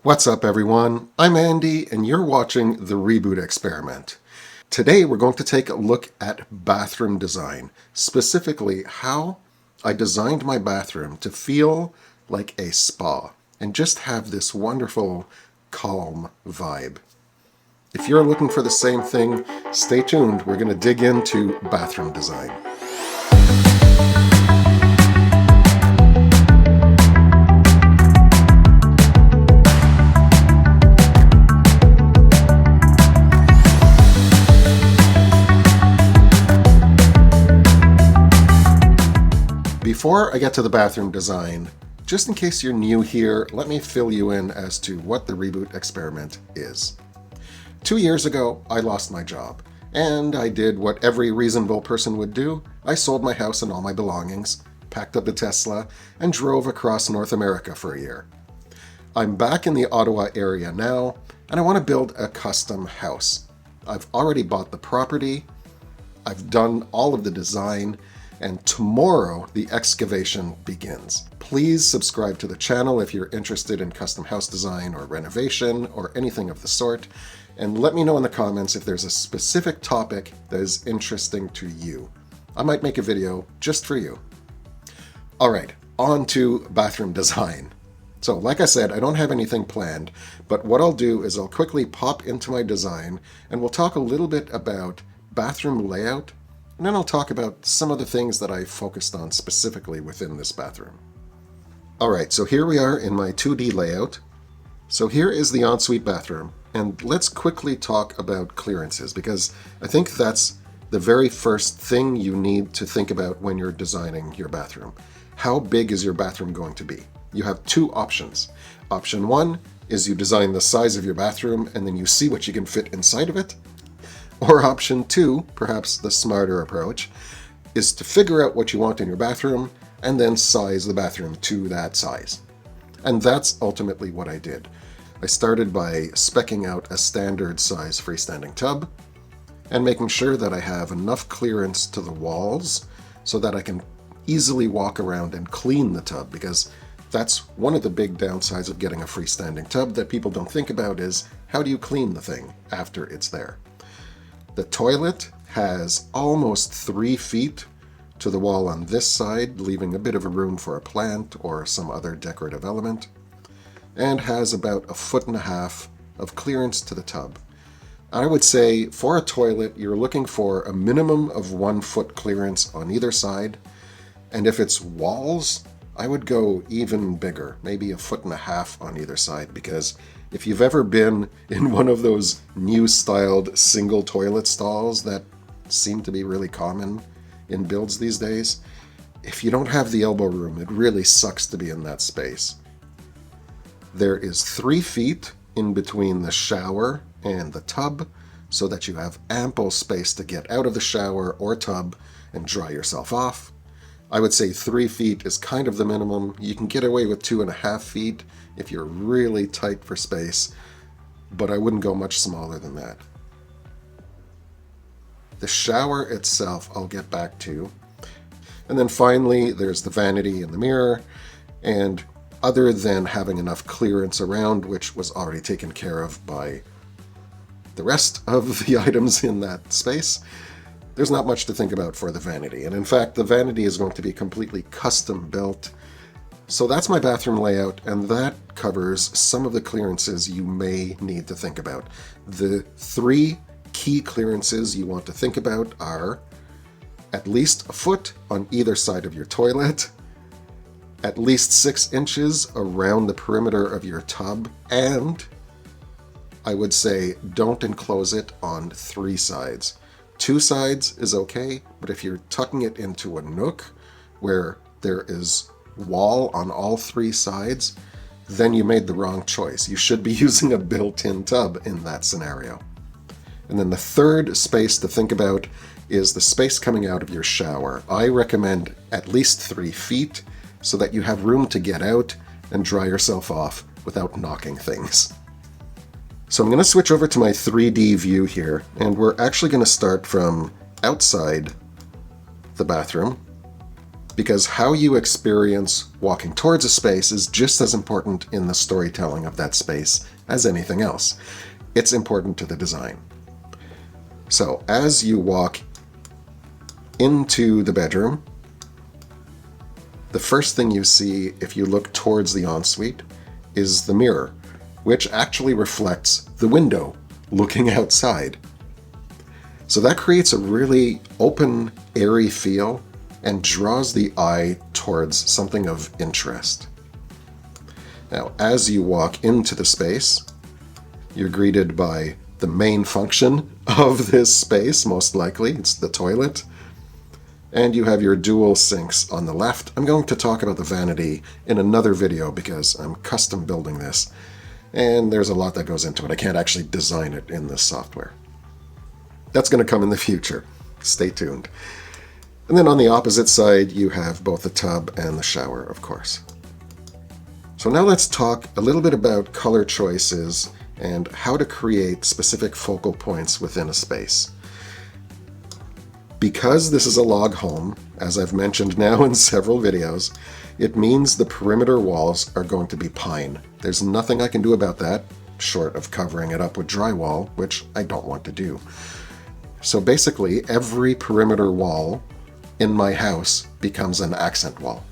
What's up, everyone? I'm Andy, and you're watching the Reboot experiment. Today, we're going to take a look at bathroom design, specifically how I designed my bathroom to feel like a spa and just have this wonderful, calm vibe. If you're looking for the same thing, stay tuned. We're going to dig into bathroom design. Before I get to the bathroom design, just in case you're new here, let me fill you in as to what the Reboot experiment is. 2 years ago, I lost my job, and I did what every reasonable person would do. I sold my house and all my belongings, packed up a Tesla, and drove across North America for a year. I'm back in the Ottawa area now, and I want to build a custom house. I've already bought the property, I've done all of the design, and tomorrow the excavation begins. Please subscribe to the channel if you're interested in custom house design or renovation or anything of the sort, and let me know in the comments if there's a specific topic that is interesting to you. I might make a video just for you. Alright, on to bathroom design. So like I said, I don't have anything planned, but what I'll do is I'll quickly pop into my design and we'll talk a little bit about bathroom layout, and then I'll talk about some of the things that I focused on specifically within this bathroom. Alright, so here we are in my 2D layout. So here is the ensuite bathroom, and let's quickly talk about clearances, because I think that's the very first thing you need to think about when you're designing your bathroom. How big is your bathroom going to be? You have two options. Option one is you design the size of your bathroom and then you see what you can fit inside of it. Or option two, perhaps the smarter approach, is to figure out what you want in your bathroom and then size the bathroom to that size. And that's ultimately what I did. I started by speccing out a standard size freestanding tub and making sure that I have enough clearance to the walls so that I can easily walk around and clean the tub, because that's one of the big downsides of getting a freestanding tub that people don't think about is how do you clean the thing after it's there? The toilet has almost 3 feet to the wall on this side, leaving a bit of a room for a plant or some other decorative element, and has about 1.5 feet of clearance to the tub. I would say for a toilet, you're looking for a minimum of 1 foot clearance on either side, and if it's walls, I would go even bigger, maybe 1.5 feet on either side, because if you've ever been in one of those new-styled single toilet stalls that seem to be really common in builds these days, if you don't have the elbow room, it really sucks to be in that space. There is 3 feet in between the shower and the tub so that you have ample space to get out of the shower or tub and dry yourself off. I would say 3 feet is kind of the minimum. You can get away with 2.5 feet if you're really tight for space, but I wouldn't go much smaller than that. The shower itself I'll get back to. And then finally, there's the vanity and the mirror, and other than having enough clearance around, which was already taken care of by the rest of the items in that space, there's not much to think about for the vanity. And in fact, the vanity is going to be completely custom built. So that's my bathroom layout, and that covers some of the clearances you may need to think about. The 3 key clearances you want to think about are at least 1 foot on either side of your toilet, at least 6 inches around the perimeter of your tub, and I would say don't enclose it on 3 sides. 2 sides is okay, but if you're tucking it into a nook where there is wall on all 3 sides, then you made the wrong choice. You should be using a built-in tub in that scenario. And then the third space to think about is the space coming out of your shower. I recommend at least 3 feet so that you have room to get out and dry yourself off without knocking things. So I'm going to switch over to my 3D view here, and we're actually going to start from outside the bathroom. because how you experience walking towards a space is just as important in the storytelling of that space as anything else. It's important to the design. So as you walk into the bedroom, the first thing you see if you look towards the ensuite is the mirror, which actually reflects the window looking outside. So that creates a really open, airy feel and draws the eye towards something of interest. Now, as you walk into the space, you're greeted by the main function of this space, most likely. It's the toilet. And you have your dual sinks on the left. I'm going to talk about the vanity in another video because I'm custom building this. And there's a lot that goes into it. I can't actually design it in this software. That's going to come in the future. Stay tuned. And then on the opposite side, you have both the tub and the shower, of course. So now let's talk a little bit about color choices and how to create specific focal points within a space. Because this is a log home, as I've mentioned now in several videos, it means the perimeter walls are going to be pine. There's nothing I can do about that, short of covering it up with drywall, which I don't want to do. So basically, every perimeter wall in my house becomes an accent wall.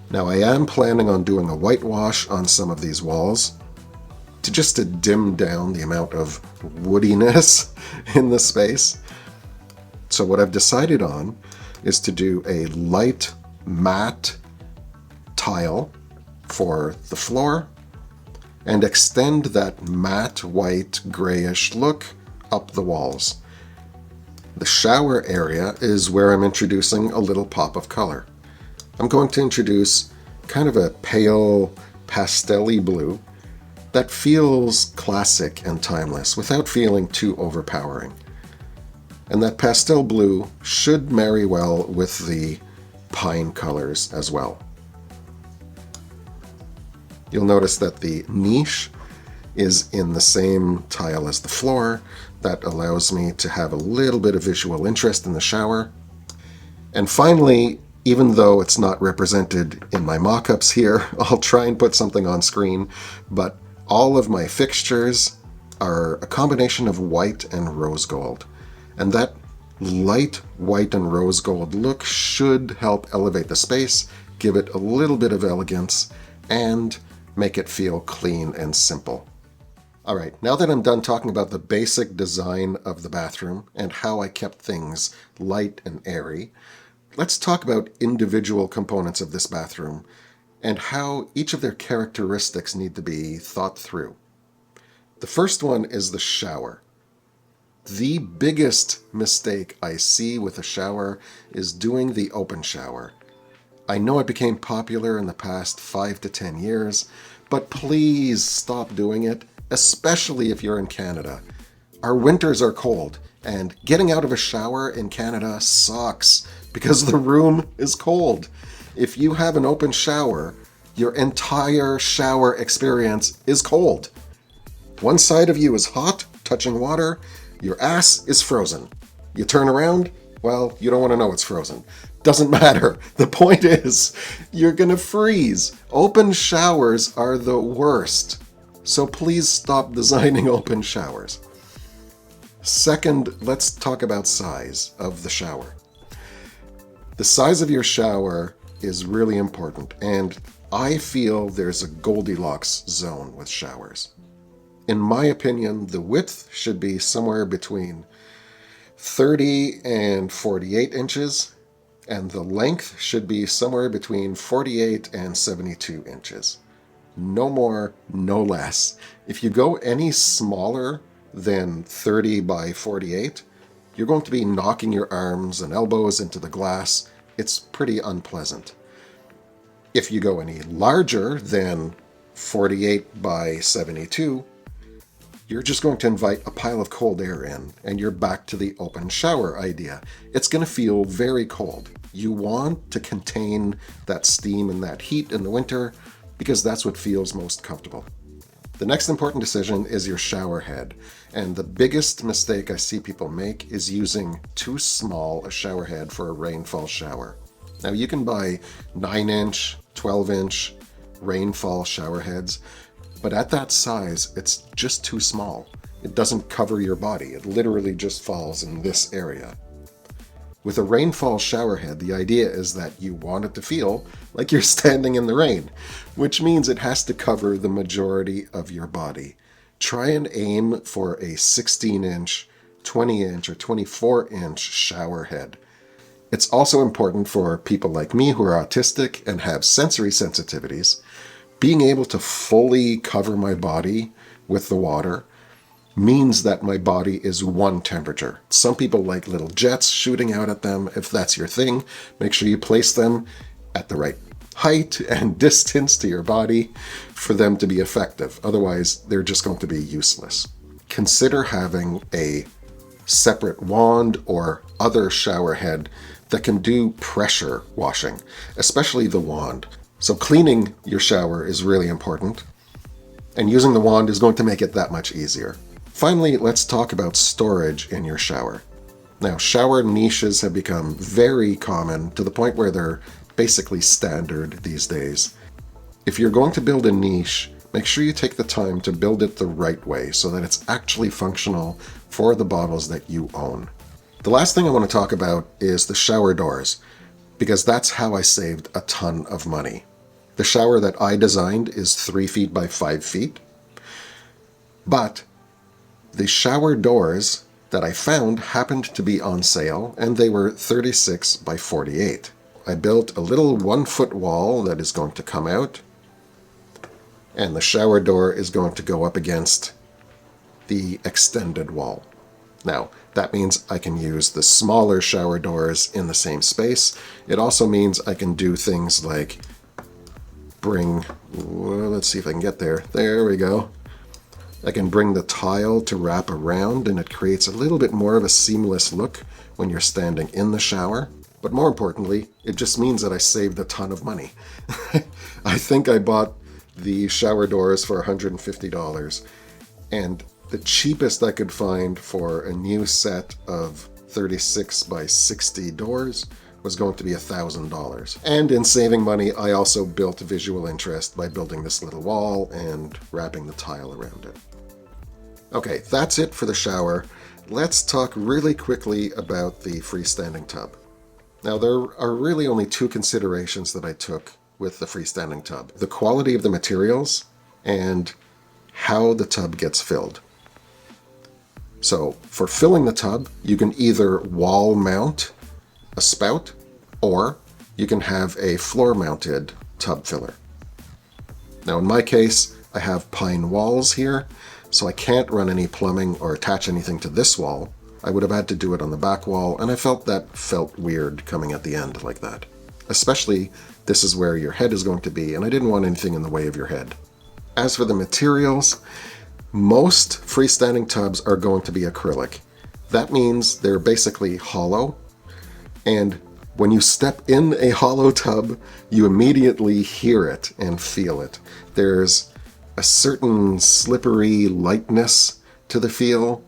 Now, I am planning on doing a whitewash on some of these walls to dim down the amount of woodiness in the space. So what I've decided on is to do a light matte tile for the floor and extend that matte white grayish look up the walls. The shower area is where I'm introducing a little pop of color. I'm going to introduce kind of a pale pastel-y blue that feels classic and timeless without feeling too overpowering. And that pastel blue should marry well with the pine colors as well. You'll notice that the niche is in the same tile as the floor. That allows me to have a little bit of visual interest in the shower. And finally, even though it's not represented in my mock-ups here, I'll try and put something on screen, but all of my fixtures are a combination of white and rose gold. And that light white and rose gold look should help elevate the space, give it a little bit of elegance, and make it feel clean and simple. All right, now that I'm done talking about the basic design of the bathroom and how I kept things light and airy, let's talk about individual components of this bathroom and how each of their characteristics need to be thought through. The first one is the shower. The biggest mistake I see with a shower is doing the open shower. I know it became popular in the past 5 to 10 years, but please stop doing it, especially if you're in Canada. Our winters are cold, and getting out of a shower in Canada sucks because the room is cold. If you have an open shower, your entire shower experience is cold. One side of you is hot, touching water. Your ass is frozen. You turn around, well, you don't want to know it's frozen. Doesn't matter. The point is, you're gonna freeze. Open showers are the worst. So please stop designing open showers. Second, let's talk about size of the shower. The size of your shower is really important, and I feel there's a Goldilocks zone with showers. In my opinion, the width should be somewhere between 30 and 48 inches, and the length should be somewhere between 48 and 72 inches. No more, no less. If you go any smaller than 30 by 48, you're going to be knocking your arms and elbows into the glass. It's pretty unpleasant. If you go any larger than 48 by 72, you're just going to invite a pile of cold air in, and you're back to the open shower idea. It's going to feel very cold. You want to contain that steam and that heat in the winter because that's what feels most comfortable. The next important decision is your shower head, and the biggest mistake I see people make is using too small a shower head for a rainfall shower. Now you can buy 9-inch, 12-inch rainfall shower heads, but at that size, it's just too small. It doesn't cover your body. It literally just falls in this area. With a rainfall shower head, the idea is that you want it to feel like you're standing in the rain, which means it has to cover the majority of your body. Try and aim for a 16-inch, 20-inch, or 24-inch shower head. It's also important for people like me who are autistic and have sensory sensitivities. Being able to fully cover my body with the water means that my body is one temperature. Some people like little jets shooting out at them. If that's your thing, make sure you place them at the right height and distance to your body for them to be effective. Otherwise, they're just going to be useless. Consider having a separate wand or other shower head that can do pressure washing, especially the wand. So cleaning your shower is really important, and using the wand is going to make it that much easier. Finally, let's talk about storage in your shower. Now, shower niches have become very common to the point where they're basically standard these days. If you're going to build a niche, make sure you take the time to build it the right way so that it's actually functional for the bottles that you own. The last thing I want to talk about is the shower doors, because that's how I saved a ton of money. The shower that I designed is 3 feet by 5 feet, but the shower doors that I found happened to be on sale, and they were 36 by 48. I built a little 1-foot wall that is going to come out, and the shower door is going to go up against the extended wall. Now, that means I can use the smaller shower doors in the same space. It also means I can do things like let's see if I can get there. There we go. I can bring the tile to wrap around, and it creates a little bit more of a seamless look when you're standing in the shower. But more importantly, it just means that I saved a ton of money. I think I bought the shower doors for $150, and the cheapest I could find for a new set of 36 by 60 doors was going to be $1,000. And in saving money, I also built visual interest by building this little wall and wrapping the tile around it. Okay, that's it for the shower. Let's talk really quickly about the freestanding tub. Now, there are really only 2 considerations that I took with the freestanding tub: the quality of the materials and how the tub gets filled. So, for filling the tub, you can either wall mount a spout, or you can have a floor-mounted tub filler. Now, in my case, I have pine walls here, so I can't run any plumbing or attach anything to this wall. I would have had to do it on the back wall, and I felt that felt weird coming at the end like that. Especially, this is where your head is going to be, and I didn't want anything in the way of your head. As for the materials, most freestanding tubs are going to be acrylic. That means they're basically hollow, and when you step in a hollow tub, you immediately hear it and feel it. There's a certain slippery lightness to the feel,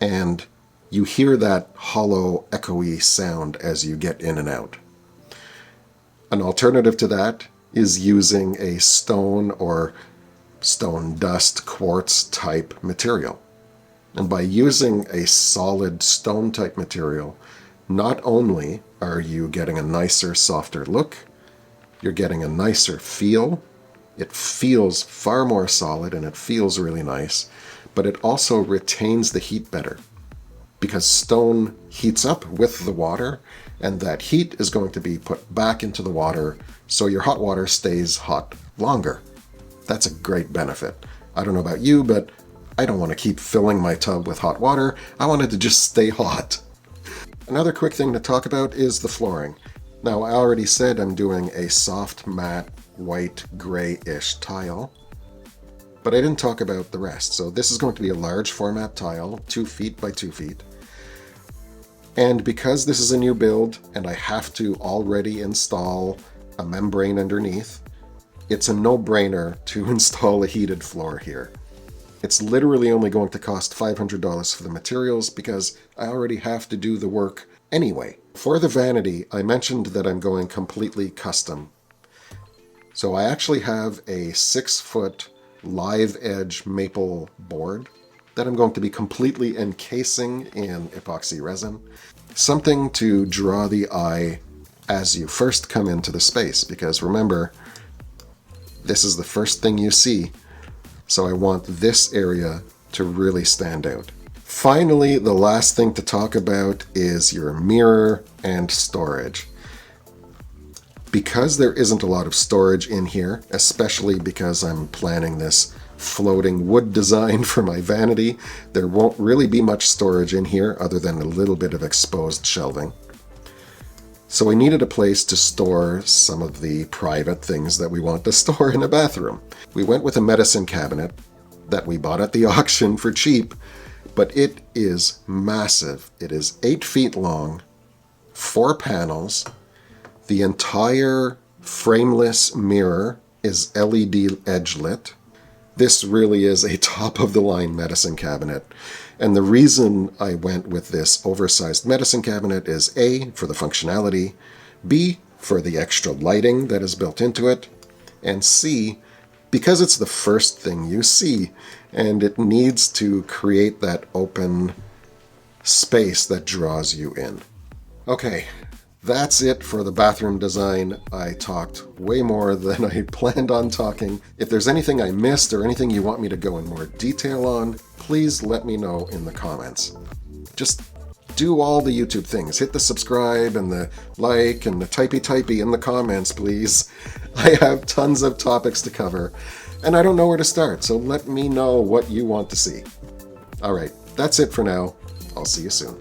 and you hear that hollow, echoey sound as you get in and out. An alternative to that is using a stone or stone dust quartz type material. And by using a solid stone type material, not only are you getting a nicer, softer look, you're getting a nicer feel. It feels far more solid and it feels really nice, but it also retains the heat better because stone heats up with the water, and that heat is going to be put back into the water, so your hot water stays hot longer. That's a great benefit. I don't know about you, but I don't want to keep filling my tub with hot water. I want it to just stay hot. Another quick thing to talk about is the flooring. Now, I already said I'm doing a soft, matte, white, gray-ish tile, but I didn't talk about the rest. So this is going to be a large format tile, 2 feet by 2 feet. And because this is a new build and I have to already install a membrane underneath, it's a no-brainer to install a heated floor here. It's literally only going to cost $500 for the materials because I already have to do the work anyway. For the vanity, I mentioned that I'm going completely custom. So I actually have a 6-foot live edge maple board that I'm going to be completely encasing in epoxy resin. Something to draw the eye as you first come into the space, because remember, this is the first thing you see, so I want this area to really stand out. Finally, the last thing to talk about is your mirror and storage. Because there isn't a lot of storage in here, especially because I'm planning this floating wood design for my vanity, there won't really be much storage in here other than a little bit of exposed shelving. So we needed a place to store some of the private things that we want to store in a bathroom. We went with a medicine cabinet that we bought at the auction for cheap, but it is massive. It is 8 feet long, 4 panels. The entire frameless mirror is LED edge lit. This really is a top-of-the-line medicine cabinet. And the reason I went with this oversized medicine cabinet is A, for the functionality, B, for the extra lighting that is built into it, and C, because it's the first thing you see, and it needs to create that open space that draws you in. Okay. That's it for the bathroom design. I talked way more than I planned on talking. If there's anything I missed or anything you want me to go in more detail on, please let me know in the comments. Just do all the YouTube things. Hit the subscribe and the like and the typey in the comments, please. I have tons of topics to cover, and I don't know where to start, so let me know what you want to see. All right, that's it for now. I'll see you soon.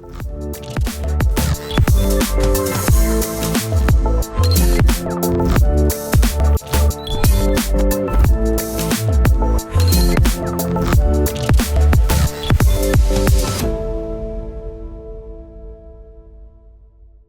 Thank you.